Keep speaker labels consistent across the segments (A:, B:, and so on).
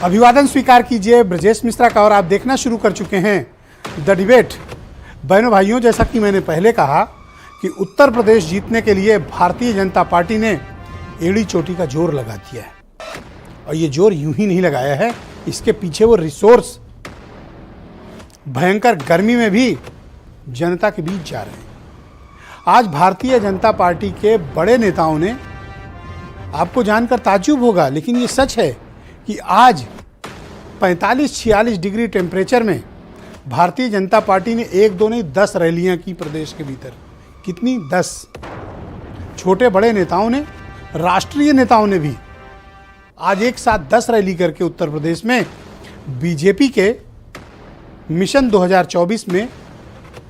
A: अभिवादन स्वीकार कीजिए ब्रजेश मिश्रा का। और आप देखना शुरू कर चुके हैं द डिबेट। बहनों भाइयों, जैसा कि मैंने पहले कहा कि उत्तर प्रदेश जीतने के लिए भारतीय जनता पार्टी ने एड़ी चोटी का जोर लगा दिया है। और ये जोर यूं ही नहीं लगाया है, इसके पीछे वो रिसोर्स भयंकर गर्मी में भी जनता के बीच जा रहे हैं। आज भारतीय जनता पार्टी के बड़े नेताओं ने, आपको जानकर ताज्जुब होगा लेकिन ये सच है कि आज 45-46 डिग्री टेम्परेचर में भारतीय जनता पार्टी ने 1-2 नहीं 10 रैलियां की प्रदेश के भीतर। कितनी? 10। छोटे बड़े नेताओं ने, राष्ट्रीय नेताओं ने भी आज एक साथ 10 रैली करके उत्तर प्रदेश में बीजेपी के मिशन 2024 में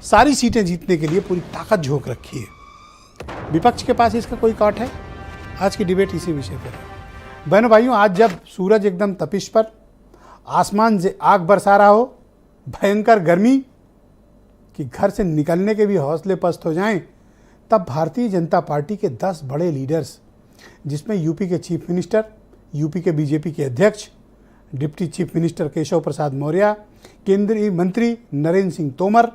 A: सारी सीटें जीतने के लिए पूरी ताकत झोंक रखी है। विपक्ष के पास इसका कोई काट है? आज की डिबेट इसी विषय पर है। बहनों भाइयों, आज जब सूरज एकदम तपिश पर, आसमान से आग बरसा रहा हो, भयंकर गर्मी कि घर से निकलने के भी हौसले पस्त हो जाएं, तब भारतीय जनता पार्टी के 10 बड़े लीडर्स, जिसमें यूपी के चीफ मिनिस्टर, यूपी के बीजेपी के अध्यक्ष, deputy chief minister Keshav Prasad Maurya, केंद्रीय मंत्री नरेंद्र सिंह तोमर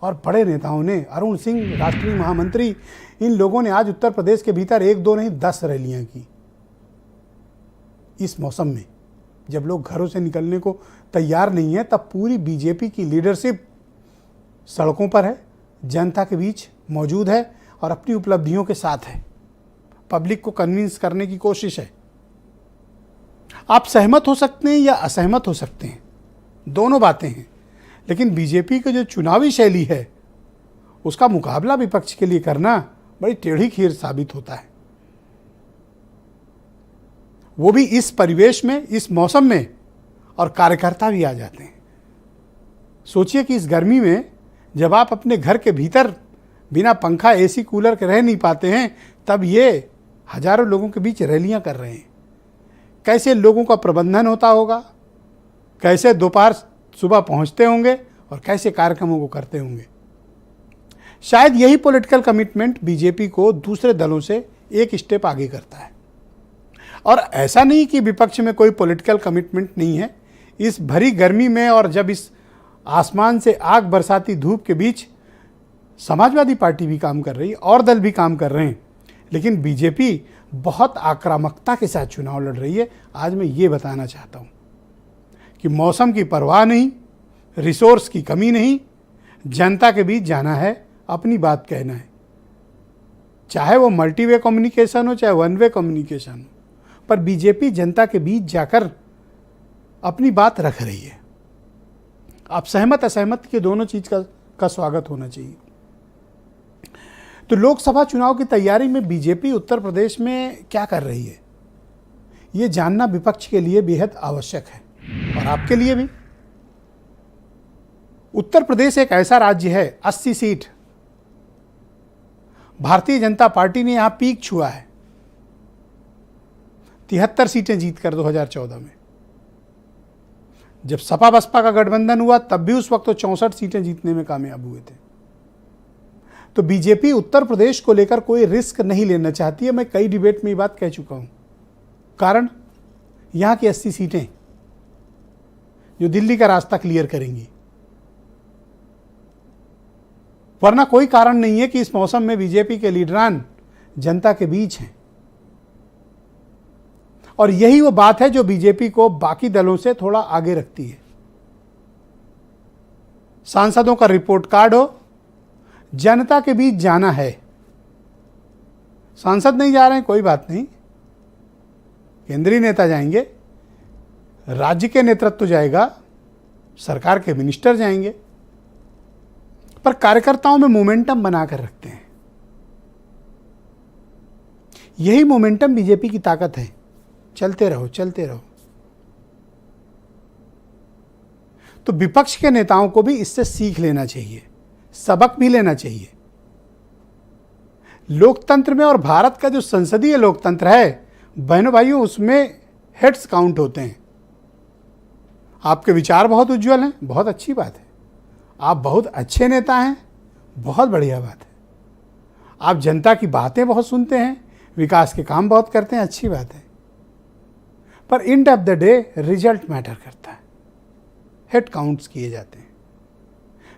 A: और बड़े नेताओं ने, अरुण सिंह राष्ट्रीय महामंत्री, इन लोगों ने आज उत्तर प्रदेश के भीतर 1-2 नहीं 10 रैलियां की। इस मौसम में जब लोग घरों से निकलने को तैयार नहीं है, तब पूरी बीजेपी की लीडरशिप सड़कों पर है, जनता के बीच मौजूद है और अपनी उपलब्धियों के साथ है। पब्लिक को कन्विंस करने की कोशिश है। आप सहमत हो सकते हैं या असहमत हो सकते हैं, दोनों बातें हैं, लेकिन बीजेपी की जो चुनावी शैली है उसका मुकाबला विपक्ष के लिए करना बड़ी टेढ़ी खीर साबित होता है। वो भी इस परिवेश में, इस मौसम में, और कार्यकर्ता भी आ जाते हैं। सोचिए कि इस गर्मी में जब आप अपने घर के भीतर बिना पंखा, एसी, कूलर के रह नहीं पाते हैं, तब ये हजारों लोगों के बीच रैलियां कर रहे हैं। कैसे लोगों का प्रबंधन होता होगा, कैसे दोपहर सुबह पहुंचते होंगे और कैसे कार्यक्रमों को करते होंगे। शायद यही पॉलिटिकल कमिटमेंट बीजेपी को दूसरे दलों से एक स्टेप आगे करता है। और ऐसा नहीं कि विपक्ष में कोई पॉलिटिकल कमिटमेंट नहीं है। इस भरी गर्मी में और जब इस आसमान से आग बरसाती धूप के बीच समाजवादी पार्टी भी काम कर रही है और दल भी काम कर रहे हैं, लेकिन बीजेपी बहुत आक्रामकता के साथ चुनाव लड़ रही है। आज मैं ये बताना चाहता हूँ कि मौसम की परवाह नहीं, रिसोर्स की कमी नहीं, जनता के बीच जाना है, अपनी बात कहना है। चाहे वो मल्टी वे कम्युनिकेशन हो, चाहे वन वे कम्युनिकेशन हो, पर बीजेपी जनता के बीच जाकर अपनी बात रख रही है। आप सहमत असहमत के दोनों चीज का स्वागत होना चाहिए। तो लोकसभा चुनाव की तैयारी में बीजेपी उत्तर प्रदेश में क्या कर रही है, ये जानना विपक्ष के लिए बेहद आवश्यक है और आपके लिए भी। उत्तर प्रदेश एक ऐसा राज्य है, 80 सीट भारतीय जनता पार्टी ने यहां पीक छुआ है। 73 सीटें जीतकर 2014 में, जब सपा बसपा का गठबंधन हुआ तब भी उस वक्त तो 64 सीटें जीतने में कामयाब हुए थे। तो बीजेपी उत्तर प्रदेश को लेकर कोई रिस्क नहीं लेना चाहती है। मैं कई डिबेट में ये बात कह चुका हूं। कारण, यहां की 80 सीटें जो दिल्ली का रास्ता क्लियर करेंगी, वरना कोई कारण नहीं है कि इस मौसम में बीजेपी के लीडरान जनता के बीच हैं। और यही वो बात है जो बीजेपी को बाकी दलों से थोड़ा आगे रखती है। सांसदों का रिपोर्ट कार्ड हो, जनता के बीच जाना है। सांसद नहीं जा रहे हैं, कोई बात नहीं, केंद्रीय नेता जाएंगे, राज्य के नेतृत्व जाएगा, सरकार के मिनिस्टर जाएंगे, पर कार्यकर्ताओं में मोमेंटम बनाकर रखते हैं। यही मोमेंटम बीजेपी की ताकत है। चलते रहो, चलते रहो। तो विपक्ष के नेताओं को भी इससे सीख लेना चाहिए, सबक भी लेना चाहिए। लोकतंत्र में, और भारत का जो संसदीय लोकतंत्र है बहनों भाइयों, उसमें हेड्स काउंट होते हैं। आपके विचार बहुत उज्जवल हैं, बहुत अच्छी बात है। आप बहुत अच्छे नेता हैं, बहुत बढ़िया बात है। आप जनता की बातें बहुत सुनते हैं, विकास के काम बहुत करते हैं, अच्छी बात है। पर end of the day result matter करता है। हेड काउंट्स किए जाते हैं।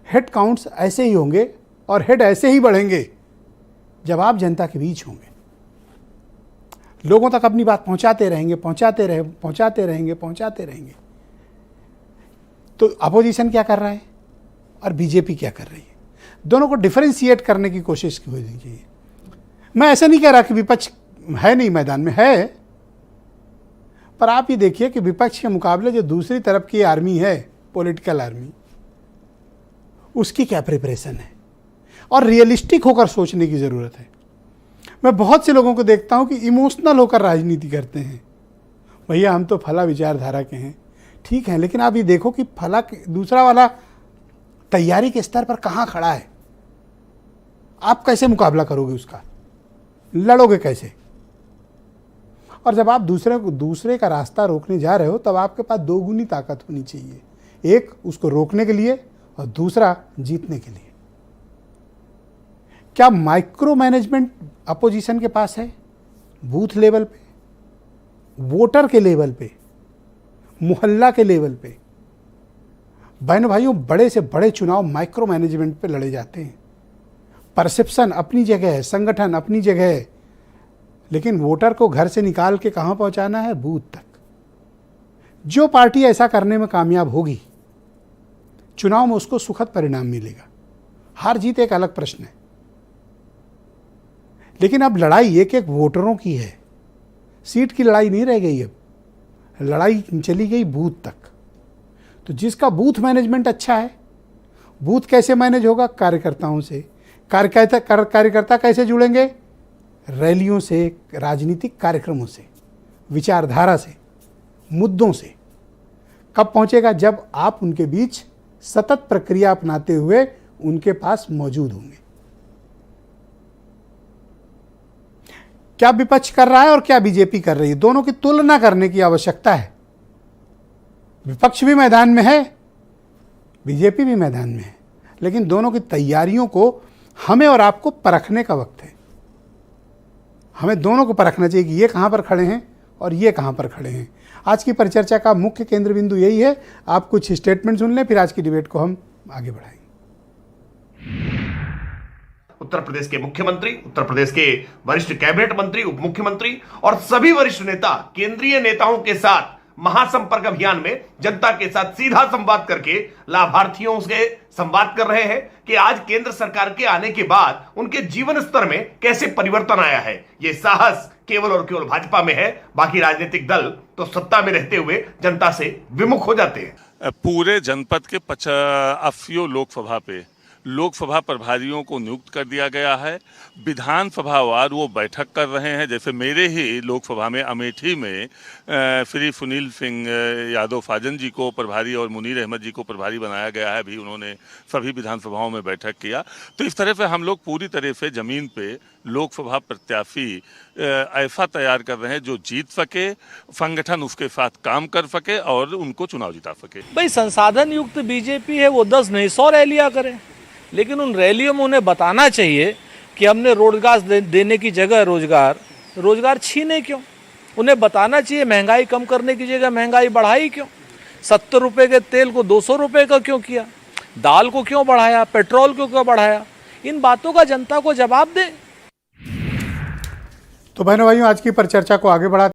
A: हेड काउंट्स ऐसे ही होंगे और हेड ऐसे ही बढ़ेंगे जब आप जनता के बीच होंगे, लोगों तक अपनी बात पहुंचाते रहेंगे, पहुंचाते रहेंगे। तो अपोजिशन क्या कर रहा है और बीजेपी क्या कर रही है, दोनों को डिफरेंशिएट करने की कोशिश होनी चाहिए। मैं ऐसा नहीं कह रहा कि विपक्ष है नहीं, मैदान में है, पर आप ये देखिए कि विपक्ष के मुकाबले जो दूसरी तरफ की आर्मी है, पॉलिटिकल आर्मी, उसकी क्या प्रिपरेशन है और रियलिस्टिक होकर सोचने की ज़रूरत है। मैं बहुत से लोगों को देखता हूं कि इमोशनल होकर राजनीति करते हैं। भैया हम तो फला विचारधारा के हैं, ठीक है, लेकिन आप ये देखो कि फला दूसरा वाला तैयारी के स्तर पर कहाँ खड़ा है। आप कैसे मुकाबला करोगे उसका, लड़ोगे कैसे? और जब आप दूसरे का रास्ता रोकने जा रहे हो तब आपके पास दोगुनी ताकत होनी चाहिए, एक उसको रोकने के लिए और दूसरा जीतने के लिए। क्या माइक्रो मैनेजमेंट अपोजिशन के पास है? बूथ लेवल पे, वोटर के लेवल पे, मोहल्ला के लेवल पे। बहनों भाइयों, बड़े से बड़े चुनाव माइक्रो मैनेजमेंट पे लड़े जाते हैं। परसेप्शन अपनी जगह है, संगठन अपनी जगह है, लेकिन वोटर को घर से निकाल के कहाँ पहुँचाना है? बूथ तक। जो पार्टी ऐसा करने में कामयाब होगी, चुनाव में उसको सुखद परिणाम मिलेगा। हार जीत एक अलग प्रश्न है, लेकिन अब लड़ाई एक एक वोटरों की है। सीट की लड़ाई नहीं रह गई, अब लड़ाई चली गई बूथ तक। तो जिसका बूथ मैनेजमेंट अच्छा है, बूथ कैसे मैनेज होगा? कार्यकर्ताओं से। कार्यकर्ता कैसे जुड़ेंगे? रैलियों से, राजनीतिक कार्यक्रमों से, विचारधारा से, मुद्दों से। कब पहुंचेगा? जब आप उनके बीच सतत प्रक्रिया अपनाते हुए उनके पास मौजूद होंगे। क्या विपक्ष कर रहा है और क्या बीजेपी कर रही है, दोनों की तुलना करने की आवश्यकता है। विपक्ष भी मैदान में है, बीजेपी भी मैदान में है, लेकिन दोनों की तैयारियों को हमें और आपको परखने का वक्त है। हमें दोनों को परखना चाहिए कि ये कहाँ पर खड़े हैं और ये कहाँ पर खड़े हैं। आज की परिचर्चा का मुख्य केंद्र बिंदु यही है। आप कुछ स्टेटमेंट सुन लें, फिर आज की डिबेट को हम आगे बढ़ाएंगे।
B: उत्तर प्रदेश के मुख्यमंत्री, उत्तर प्रदेश के वरिष्ठ कैबिनेट मंत्री, उप मुख्यमंत्री और सभी वरिष्ठ नेता केंद्रीय नेताओं के साथ महासंपर्क अभियान में जनता के साथ सीधा संवाद करके लाभार्थियों से संवाद कर रहे हैं कि आज केंद्र सरकार के आने के बाद उनके जीवन स्तर में कैसे परिवर्तन आया है। ये साहस केवल और केवल भाजपा में है, बाकी राजनीतिक दल तो सत्ता में रहते हुए जनता से विमुख हो जाते हैं।
C: पूरे जनपद के 85 लोकसभा पे लोकसभा प्रभारियों को नियुक्त कर दिया गया है। विधानसभावार वो बैठक कर रहे हैं। जैसे मेरे ही लोकसभा में अमेठी में श्री सुनील सिंह यादव फाजन जी को प्रभारी और मुनीर अहमद जी को प्रभारी बनाया गया है। अभी उन्होंने सभी विधानसभाओं में बैठक किया। तो इस तरह से हम लोग पूरी तरह से जमीन पे लोकसभा प्रत्याशी ऐसा तैयार कर रहे हैं जो जीत सके, संगठन उसके साथ काम कर सके और उनको चुनाव जिता सके।
D: भाई संसाधन युक्त बीजेपी है, वो 10 नहीं 100 रैलियां करे, लेकिन उन रैलियों में उन्हें बताना चाहिए कि हमने रोजगार देने की जगह रोजगार छीने क्यों। उन्हें बताना चाहिए महंगाई कम करने की जगह महंगाई बढ़ाई क्यों। 70 रुपए के तेल को 200 रुपए का क्यों किया, दाल को क्यों बढ़ाया, पेट्रोल को क्यों बढ़ाया। इन बातों का जनता को जवाब दें।
A: तो बहनों भाइयों, आज की परिचर्चा को आगे बढ़ा